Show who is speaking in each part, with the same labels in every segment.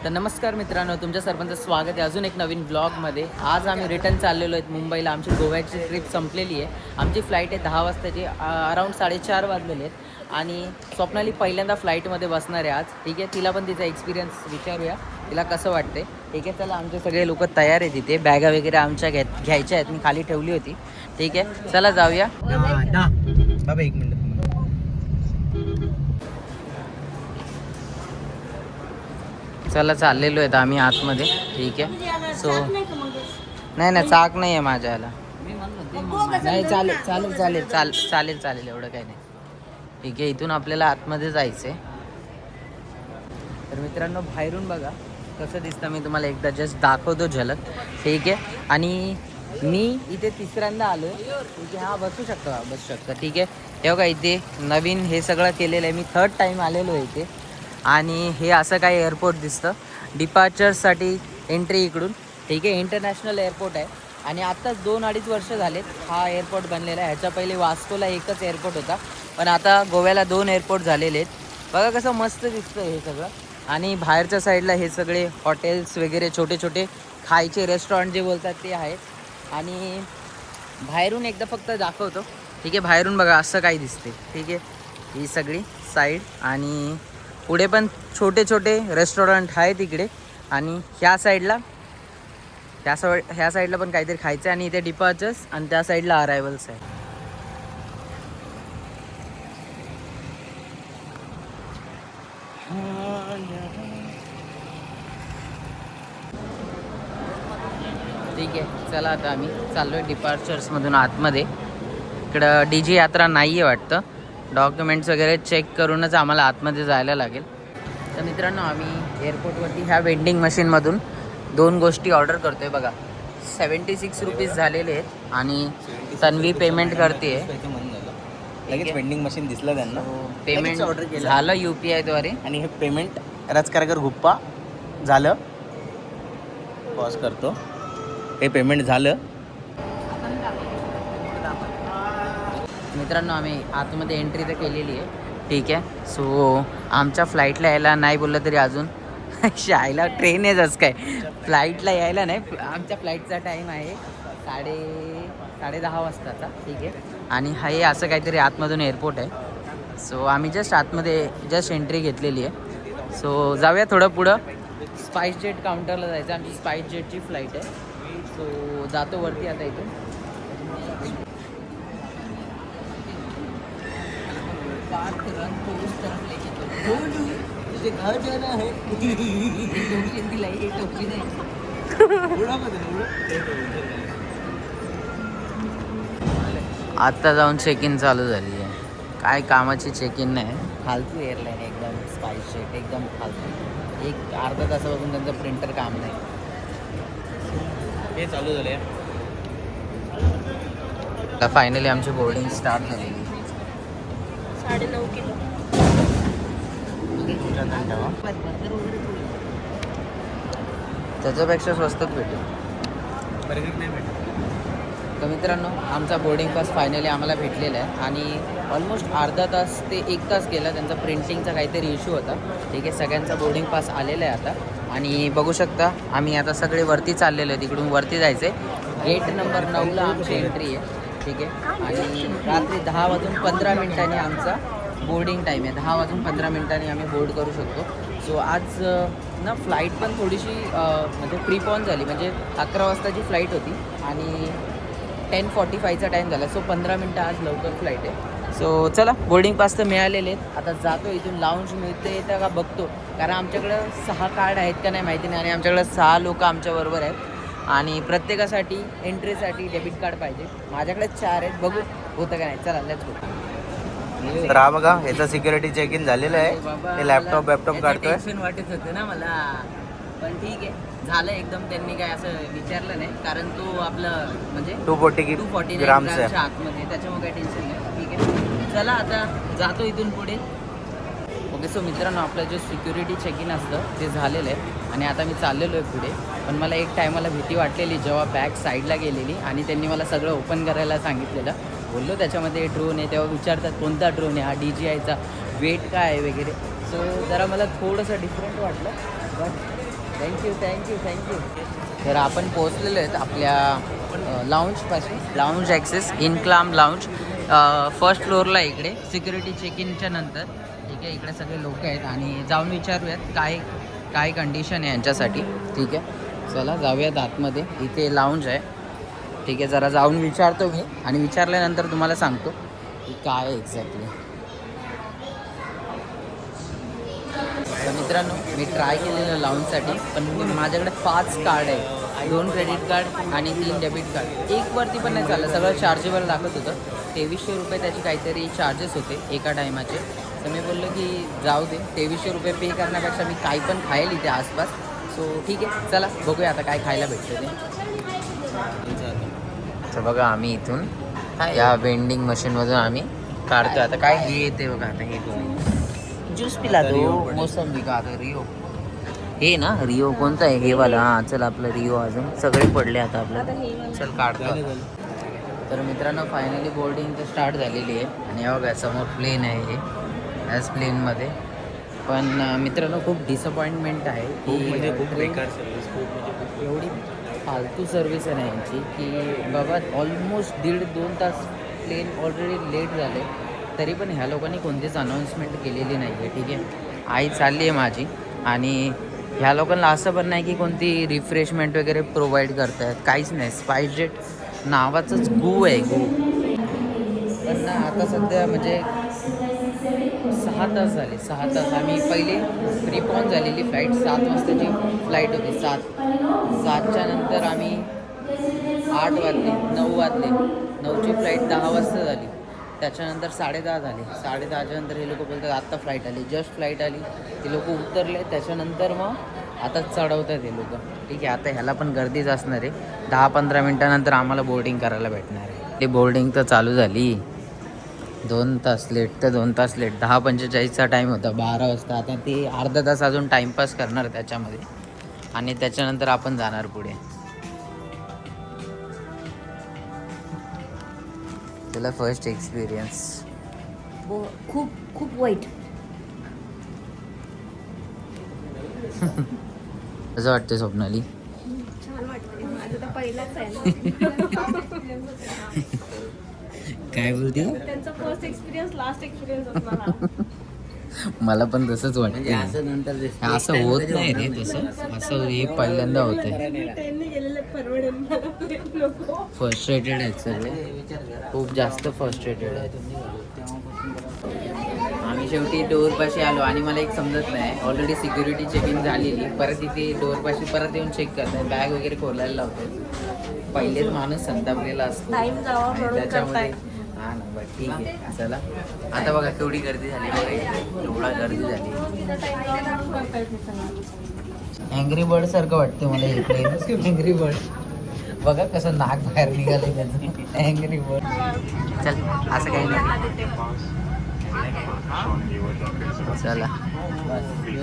Speaker 1: तर नमस्कार मित्रांनो, तुमच्या सर्वांचं स्वागत आहे अजून एक नवीन ब्लॉगमध्ये. आज आम्ही रिटर्न चाललेलो आहेत मुंबईला. आमची गोव्याची ट्रिप संपलेली आहे. आमची फ्लाईट आहे 10 वाजताची. अराऊंड 4:30 वाजलेले आहेत आणि स्वप्नाली पहिल्यांदा फ्लाईटमध्ये बसणार आहे आज. ठीक आहे, तिला पण तिचा एक्सपिरियन्स विचारूया, तिला कसं वाटते. ठीक आहे, चला आमचे सगळे लोक तयार आहेत तिथे. बॅगा वगैरे आमच्या घ्यायच्या आहेत, मी खाली ठेवली होती. ठीक आहे, चला जाऊया.
Speaker 2: बाबा एक मिनिट.
Speaker 1: चला चाललेलो आहेत आम्ही आतमध्ये. ठीक आहे, सो नाही चाक नाही आहे माझ्या याला. नाही चालेल चालेल चालेल चालेल चालेल एवढं काही नाही. ठीक आहे, इथून आपल्याला आतमध्ये जायचं आहे. तर मित्रांनो, बाहेरून बघा कसं दिसतं, मी तुम्हाला एकदा जस्ट दाखवतो झलक. ठीक आहे, आणि मी इथे तिसऱ्यांदा आलो आहे. ठीक आहे, हा बसू शकता. ठीक आहे, हे बघा इथे नवीन हे सगळं केलेलं आहे. मी 3rd टाईम आलेलो आहे इथे. आणि हे असं काही एअरपोर्ट दिसतं डिपार्चर्ससाठी एंट्री इकडून. ठीक आहे, इंटरनॅशनल एअरपोर्ट आहे आणि आत्ताच 2-2.5 वर्ष झालेत हा एअरपोर्ट बनलेला आहे. ह्याच्या पहिले वास्कोला एकच एअरपोर्ट होता, पण आता गोव्याला 2 एअरपोर्ट झालेले आहेत. बघा कसं मस्त दिसतं हे सगळं. आणि बाहेरच्या साईडला हे सगळे हॉटेल्स वगैरे छोटे छोटे खायचे रेस्टॉरंट जे बोलतात ते आहेत. आणि बाहेरून एकदा फक्त दाखवतो. ठीक आहे, बाहेरून बघा असं काही दिसते. ठीक आहे, ही सगळी साईड आणि पुढे पण छोटे छोटे रेस्टॉरंट आहेत इकडे. आणि ह्या साईडला ह्या साईडला पण काहीतरी खायचं आहे. आणि इथे डिपार्चर्स आणि त्या साईडला अरायवल्स आहे. ठीक आहे, चला आता आम्ही चाललो आहे डिपार्चर्समधून आतमध्ये. इकडं DG यात्रा नाही आहे वाटतं. डॉक्युमेंट्स वगैरे चेक करूनच आम्हाला आतमध्ये जायला लागेल. तर मित्रांनो, आम्ही एअरपोर्टवरती ह्या वेंडिंग मशीनमधून 2 गोष्टी ऑर्डर करतो आहे. बघा 76 रुपीज झालेले आहेत आणि तन्वी पेमेंट करते आहे.
Speaker 2: लगेच वेंडिंग मशीन दिसलं त्यांना,
Speaker 1: पेमेंट
Speaker 2: ऑर्डर केलं
Speaker 1: झालं UPI द्वारे.
Speaker 2: आणि हे पेमेंट राजकारकर गुप्पा झालं. पॉज करतो. हे पेमेंट झालं.
Speaker 1: मित्रांनो, आम्ही आतमध्ये एंट्री तर केलेली आहे. ठीक आहे, सो आमच्या फ्लाईटला यायला नाही बोललं तरी अजून शाळेला ट्रेन आहेच काय, फ्लाईटला यायला नाही. आमच्या फ्लाईटचा टाईम आहे 10:30 वाजताचा. ठीक आहे, आणि हा हे असं काहीतरी आतमधून एअरपोर्ट आहे. सो आम्ही जस्ट एंट्री घेतलेली आहे. सो जाऊया थोडं पुढं. स्पाइस जेट काउंटरला जायचं. आमची स्पाइस जेटची फ्लाईट आहे. सो जातो वरती आता इथून.
Speaker 2: तुझे घर जाना है.
Speaker 1: आत्ता जाऊन चेक इन चालू झाली आहे. काय कामाची चेक इन नाही, फालतू एअरलाईन एकदम. स्पाइस जेट एकदम फालतू. एक अर्धा तासापासून त्यांचं प्रिंटर काम नाही.
Speaker 2: हे चालू झाले.
Speaker 1: फायनली आमची बोर्डिंग स्टार्ट झाली.
Speaker 3: 9.5 किलो.
Speaker 1: त्याच्यापेक्षा स्वस्तात भेटेल. तर मित्रांनो, आमचा बोर्डिंग पास फायनली आम्हाला भेटलेला आहे आणि ऑलमोस्ट अर्धा तास ते 1 तास गेला. त्यांचा प्रिंटिंगचा काहीतरी इश्यू होता. ठीक आहे, सगळ्यांचा बोर्डिंग पास आलेला आहे आता. आणि बघू शकता आम्ही आता सगळे वरती चाललेलो आहे. तिकडून वरती जायचं आहे. गेट नंबर 9ला आमची एंट्री आहे. ठीक आहे, आणि रात्री 10:15 आमचा बोर्डिंग टाईम आहे. 10:15 आम्ही बोर्ड करू शकतो. सो आज ना फ्लाईट पण थोडीशी म्हणजे प्रीपॉन झाली. म्हणजे 11 वाजताची फ्लाईट होती आणि 10:45चा टाईम झाला. सो 15 मिनटं आज लवकर फ्लाईट आहे. सो चला, बोर्डिंग पास तर मिळालेले आहेत. आता जातो इथून. लाऊंज मिळते तर का बघतो, कारण आमच्याकडं 6 कार्ड आहेत का नाही माहिती नाही. आणि आमच्याकडं 6 लोक आमच्याबरोबर आहेत आणि प्रत्येकासाठी एंट्रीसाठी डेबिट कार्ड पाहिजे. माझ्याकडे 4 आहेत, बघू होतं का नाही. चला लेट्स गो.
Speaker 2: तर हा बघा, ह्याचं सिक्युरिटी चेक इन झालेलं आहे. हे लॅपटॉप काढतोय.
Speaker 1: टेन्शन वाटत होतं ना मला, पण ठीक आहे झालं एकदम. त्यांनी काय असं विचारलं नाही, कारण तो आपलं म्हणजे
Speaker 2: 240 ग्रामचा आहे
Speaker 1: आतमध्ये, त्याच्यामुळे काही टेन्शन नाही. ठीक आहे, चला आता जातो इथून पुढे. ओके, सो मित्रांनो, आपलं जे सिक्युरिटी चेक इन असतं ते झालेलं आहे आणि आता मी चाललेलो आहे पुढे. पण मला एक टायमाला भीती वाटलेली जेव्हा बॅक साईडला गेलेली आणि त्यांनी मला सगळं ओपन करायला सांगितलेलं. बोललो त्याच्यामध्ये ड्रोन आहे, तेव्हा विचारतात कोणता ड्रोन आहे, हा DJIचा वेट काय आहे वगैरे. सो जरा मला थोडंसं डिफरंट वाटलं. But thank you. तर आपण पोहोचलेलो आहेत आपल्या लाऊंजपासून. लाऊंज ॲक्सेस इनक्लाम लाऊंज फर्स्ट फ्लोअरला इकडे सिक्युरिटी चेक इनच्या नंतर. ठीक आहे, इकडे सगळे लोक आहेत आणि जाऊन विचारूयात काय कंडिशन आहे यांच्यासाठी. ठीक आहे, चला जाऊयात आतमध्ये. इथे लाऊंज आहे. ठीक आहे, जरा जाऊन विचारतो मी आणि विचारल्यानंतर तुम्हाला सांगतो की काय आहे एक्झॅक्टली. तर मित्रांनो, मी ट्राय केलेलं लाऊंजसाठी, पण माझ्याकडे 5 कार्ड आहे. 2 क्रेडिट कार्ड आणि 3 डेबिट कार्ड. एक वरती पण नाही चाललं, सगळं चार्जेबल दाखवत होतं. 2300 रुपये त्याचे काहीतरी चार्जेस होते एका टायमाचे. तर मी बोललो की जाऊ दे, 2300 रुपये पे करण्यापेक्षा मी काही पण खाईल इथे आसपास. सो ठीक आहे, चला बघूया आता काय खायला भेटतं ते. तर बघा, आम्ही इथून या वेंडिंग मशीनमधून आम्ही काढतो. आता काय हे येते बघा, आता हे ज्यूस पिला तो मोसंबी का. आता रिओ हे ना, रिओ कोणता आहे हे वाला. हां चल, आपलं रिओ अजून सगळे पडले आता आपलं. चल काढतो आता. तर मित्रांनो, फायनली बोर्डिंग तर स्टार्ट झालेली आहे आणि हे बघा समोर प्लेन आहे. हे ॲज प्लेनमध्ये पण मित्रांनो खूप डिसअपॉइंटमेंट आहे की
Speaker 2: खूप बेकार सर्विस, खूप
Speaker 1: एवढी फालतू सर्विस आहे ना यांची की बाबा ऑलमोस्ट 1.5-2 तास प्लेन ऑलरेडी लेट झाले, तरी पण ह्या लोकांनी कोणतीच अनाऊन्समेंट केलेली नाही आहे. ठीक आहे, आई चालली आहे माझी आणि ह्या लोकांना असं पण नाही की कोणती रिफ्रेशमेंट वगैरे प्रोव्हाइड करत आहेत, काहीच नाही. स्पाइसजेट नावाचंच गू आहे, गू. पण ना आता सध्या म्हणजे 6 तास झाले. 6 तास आम्ही पहिले प्रीपॉन झालेली फ्लाईट 7 वाजताची फ्लाईट होती. 7च्या नंतर आम्ही 8 वाजले, 9 वाजले. 9ची फ्लाईट 10 वाजता झाली. त्याच्यानंतर 10:30 झाले. 10:30च्या नंतर हे लोक बोलतात आत्ता फ्लाईट आली, जस्ट फ्लाईट आली. ते लोक उतरले, त्याच्यानंतर मग आता चढवत आहेत हे लोक. ठीक आहे, आता ह्याला पण गर्दीच असणार आहे. 10-15 मिनटानंतर आम्हाला बोर्डिंग करायला भेटणार आहे. ते बोर्डिंग तर चालू झाली. 2 तास लेट तर 2 तास लेट. 10:45चा टाईम होता, 12 वाजता. आता ते अर्धा तास अजून टाईमपास करणार त्याच्यामध्ये आणि त्याच्यानंतर आपण जाणार पुढे. तुला फर्स्ट एक्सपिरियन्स
Speaker 3: हो, खूप खूप वाईट.
Speaker 1: कसं वाटतं स्वप्नाली?
Speaker 3: छान वाटते. माझं तर पहिलाच आहे ना.
Speaker 1: काय बोलते?
Speaker 3: त्यांचा फर्स्ट एक्सपिरियन्स लास्ट एक्सपिरियन्स असणार हा.
Speaker 1: मला पण तसंच वाटतं. असं होत नाही रे, तसं असं हे पहिल्यांदा होतंय.
Speaker 3: ट्रेनने गेलेले परवडेल मला, प्लेन नको.
Speaker 1: फ्रस्ट्रेटेड आहेत सगळे, खूप जास्त फ्रस्ट्रेटेड आहेत. आम्ही शेवटी डोअरपाशी आलो आणि मला एक समजत नाही, ऑलरेडी सिक्युरिटी चेक इन झालेली, परत इथे डोअरपाशी परत येऊन चेक करताय, बॅग वगैरे खोलायला लावतात. पहिलेच माणूस संतापलेला असतो
Speaker 3: टाइम जावा
Speaker 1: आणि
Speaker 3: म्हणून
Speaker 1: त्याच्यामध्ये
Speaker 3: करताय.
Speaker 1: हां ना, बरं ठीक आहे, चला. आता बघा केवढी गर्दी झाली, बघा एवढा गर्दी झाली.
Speaker 3: टाइम जावा म्हणून करतायत हे सगळं.
Speaker 1: अँग्री बर्ड सारखं वाटतं मला हे प्लेन. अँग्री बर्ड बघा कसं नाक बाहेर निघालं त्याचं. Angry bird. चल, असं काही नाही. चला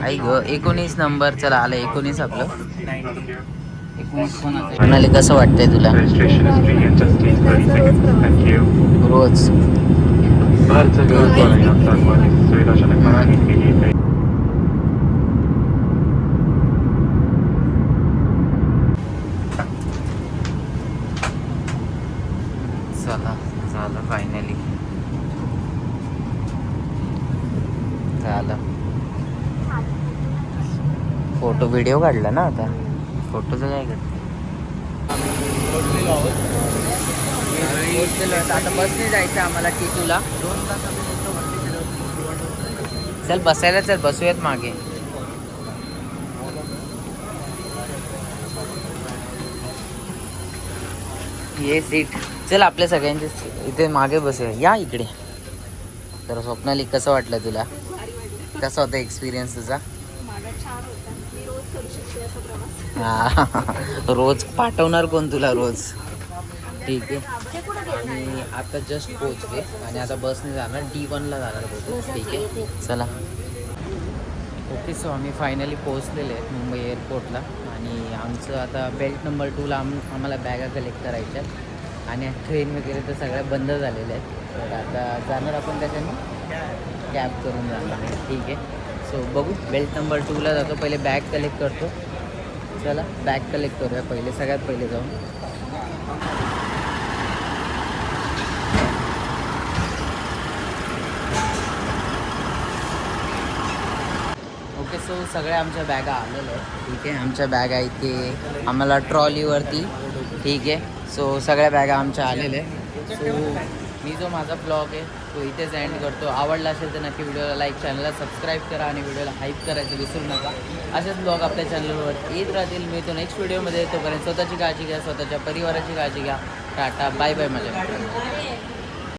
Speaker 1: आई ग, 19 नंबर. चला आलं 19 आपलं. 19 कोणाचं? म्हणाले कसं वाटतंय तुला? रोज चला झालं फायनली. झालं. फोटो व्हिडिओ काढला ना आता. फोटोचं काय करते? आता बसने जायचं आम्हाला टिटूला. 2 तास. चल बसायला, चल बसूयात मागे. ये सीट. चल आपल्या सगळ्यांचे इथे मागे बसूया. या इकडे. तर स्वप्नाली कसं वाटलं तुला? कसा होता एक्सपिरियन्स तुझा?
Speaker 3: माझा छान होता. मी रोज करू शकते असा प्रवास.
Speaker 1: हा, रोज पाठवणार कोण तुला रोज? ठीक आहे. आणि आता जस्ट पोहोचले आणि आता बसने जाणार, D1ला जाणार बोलतो. ठीक आहे, चला. ओके, सो आम्ही फायनली पोहोचलेले आहेत मुंबई एअरपोर्टला आणि आमचं आता बेल्ट नंबर 2ला आम्हाला बॅगा कलेक्ट करायच्या आहेत आणि ट्रेन वगैरे तर सगळ्या बंद झालेल्या आहेत. तर आता जाणार आपण त्याच्याने कॅब करून जाणार आहे. ठीक आहे, सो बघू. बेल्ट नंबर 2ला जातो, पहिले बॅग कलेक्ट करतो चला बॅग कलेक्ट करूया पहिले, सगळ्यात पहिले जाऊन. ओके, सो सगळ्या आमच्या बॅगा आलेल्या आहेत. ठीक आहे, आमच्या बॅगा इथे आम्हाला ट्रॉलीवरती. ठीक आहे, सो सगळ्या बॅगा आमच्या आलेल्या आहे. सो मी जो माझा ब्लॉग आहे तो इथेच एंड करतो. आवडला असेल तर नक्की व्हिडिओला लाईक, चॅनलला सबस्क्राईब करा आणि व्हिडिओला हाईप करायचं विसरू नका. असेच ब्लॉग आपल्या चॅनलवर येत राहतील. मी तो नेक्स्ट व्हिडिओमध्ये. तोपर्यंत स्वतःची काळजी घ्या, स्वतःच्या परिवाराची काळजी घ्या. टाटा, बाय बाय माझ्या मित्रांनो.